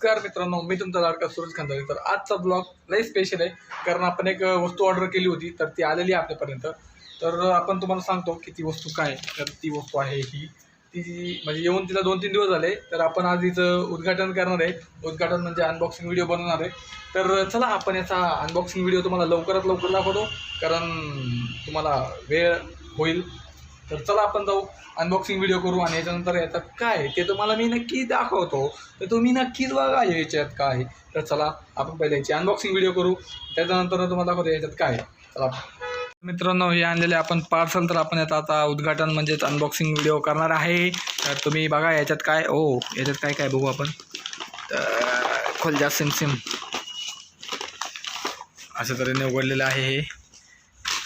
नमस्कार मित्रांनो, मी तुमचा लाडका सूरज खंदारे. तर आजचा ब्लॉग लई स्पेशल आहे, कारण आपण एक वस्तू ऑर्डर केली होती, तर ती आलेली आहे आपल्यापर्यंत. तर आपण तुम्हाला सांगतो की ती वस्तू काय. तर ती वस्तू आहे ही, ती म्हणजे येऊन तिला 2-3 दिवस झाले. तर आपण आज हिचं उद्घाटन करणार आहे. उद्घाटन म्हणजे अनबॉक्सिंग व्हिडिओ बनवणार आहे. तर चला आपण याचा अनबॉक्सिंग व्हिडिओ तुम्हाला लवकरात लवकर दाखवतो, कारण तुम्हाला वेळ होईल. तर चला आपण जाऊ, अनबॉक्सिंग व्हिडिओ करू आणि याच्यानंतर याच्यात काय ते तुम्हाला मी नक्की दाखवतो. तर तुम्ही नक्कीच बघा याच्यात काय. तर चला आपण पहिले याची अनबॉक्सिंग व्हिडिओ करू, त्याच्यानंतर तुम्हाला दाखवतो याच्यात काय. चला मित्रांनो, हे आणलेले आपण पार्सल, तर आपण याचा आता उद्घाटन म्हणजेच अनबॉक्सिंग व्हिडिओ करणार आहे. तर तुम्ही बघा याच्यात काय. याच्यात काय काय बघू आपण. तर खोल जा सिम अशा तऱ्हेने उघडलेलं आहे. हे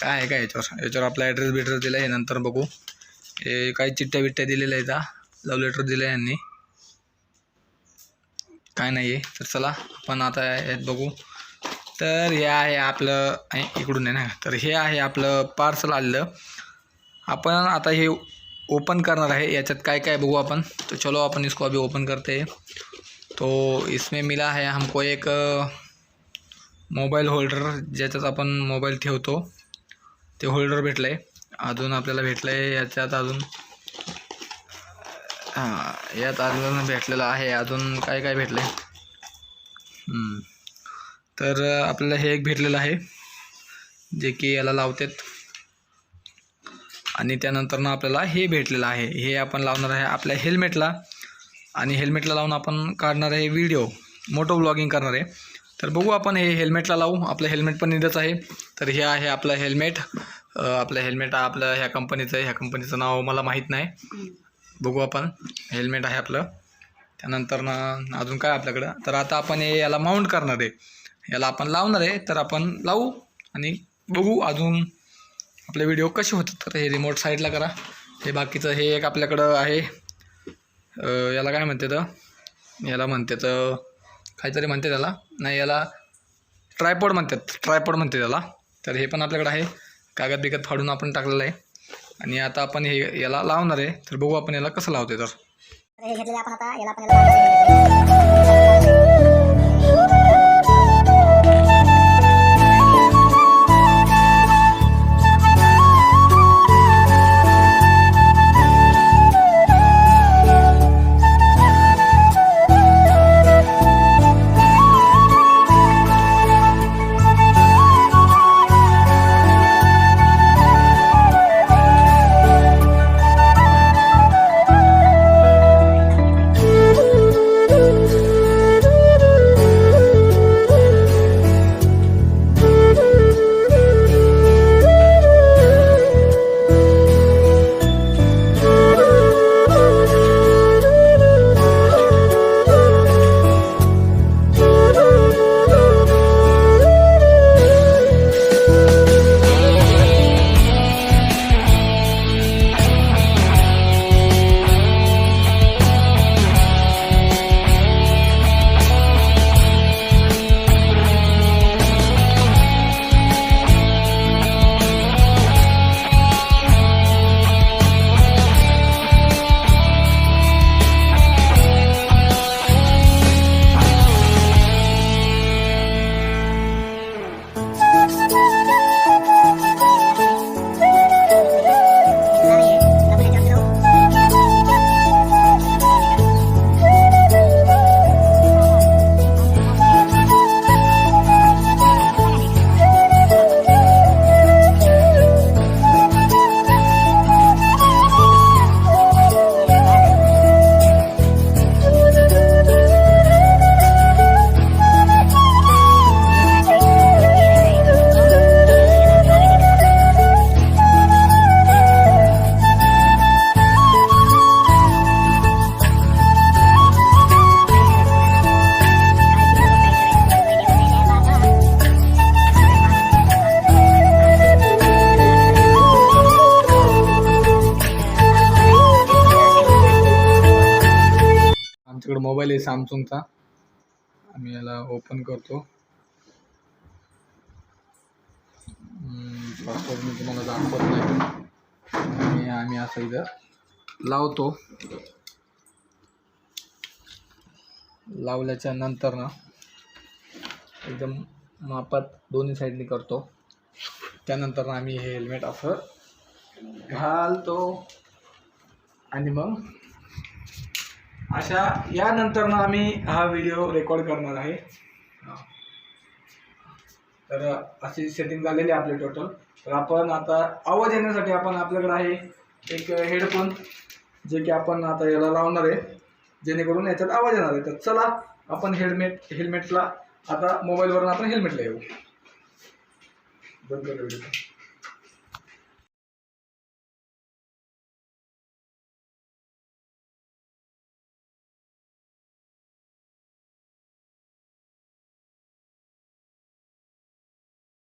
काय आहे काय याच्यावर आपला ॲड्रेस बिड्रेस दिला आहे. नंतर बघू हे काही चिठ्ठ्या बिट्ट्या दिलेल्या आहेत. लव लेटर दिलं आहे यांनी, काय नाही आहे. तर चला आपण आता यात बघू. तर हे आहे आपलं, इकडून आहे ना. तर हे आहे आपलं पार्सल आलेलं. आपण आता हे ओपन करणार आहे. याच्यात काय काय बघू आपण. तो चलो अपन इसको अभी ओपन करते हैं. तो इसमें मिला है हमको एक मोबाईल होल्डर, ज्याच्यात आपण मोबाईल ठेवतो ते होल्डर भेटलं आहे. अजून आपल्याला भेटलं आहे याच्यात अजून यात अजून भेटलेलं आहे. अजून काय काय भेटलं आहे. तर आपल्याला हे एक भेटलेलं आहे जे की याला लावतात. आणि त्यानंतर आपल्याला हे भेटलेलं आहे. हे आपण लावणार आहे आपल्या हेल्मेटला, आणि हेल्मेटला लावून आपण काढणार आहे व्हिडिओ, मोटो ब्लॉगिंग करणार आहे. तर बघू आपण हे हेल्मेटला लावू. आपलं हेल्मेट पण इथंच आहे. तर हे आहे आपलं हेल्मेट. आपलं हेल्मेट आपलं ह्या कंपनीचं आहे. ह्या कंपनीचं नाव मला माहीत नाही. बघू आपण. हेल्मेट आहे आपलं. त्यानंतर अजून काय आपल्याकडं. तर आता आपण याला माउंट करणार आहे, याला आपण लावणार आहे. तर आपण लावू आणि बघू अजून आपले व्हिडिओ कसे होतात. तर हे रिमोट साईडला करा. हे बाकीचं हे एक आपल्याकडं आहे. याला काय म्हणते तर, याला म्हणते तर काहीतरी म्हणते त्याला, नाही याला ट्रायपॉड म्हणते त्याला. तर हे पण आपल्याकडे आहे. कागद बिगद फाडून आपण टाकलेलं आहे. आणि आता आपण हे याला लावणार आहे. तर बघू आपण याला कसं लावते. तर हे घेतलेलं आपण आता याला आपण आमच्याकडे मोबाईल आहे सॅमसंगचा. आम्ही याला ओपन करतो. पासवर्ड मी तुम्हाला दाखवत नाही. आम्ही असं इथं लावतो. लावल्याच्या नंतर ना एकदम मापात दोन्ही साईडनी करतो. त्यानंतर आम्ही हे हेल्मेट असं घालतो आणि मग अशा यानंतर ना आम्ही हा व्हिडिओ रेकॉर्ड करणार आहे. तर अशी सेटिंग झालेली आहे आपली टोटल. तर आपण आता आवाज येण्यासाठी आपण आपल्याकडे आहे एक हेडफोन, जे की आपण आता याला लावणार आहे जेणेकरून याच्यात आवाज येणार आहे. तर चला आपण हेल्मेटला आता मोबाईलवरून आपण हेल्मेटला येऊ. बंद करू व्हिडिओ.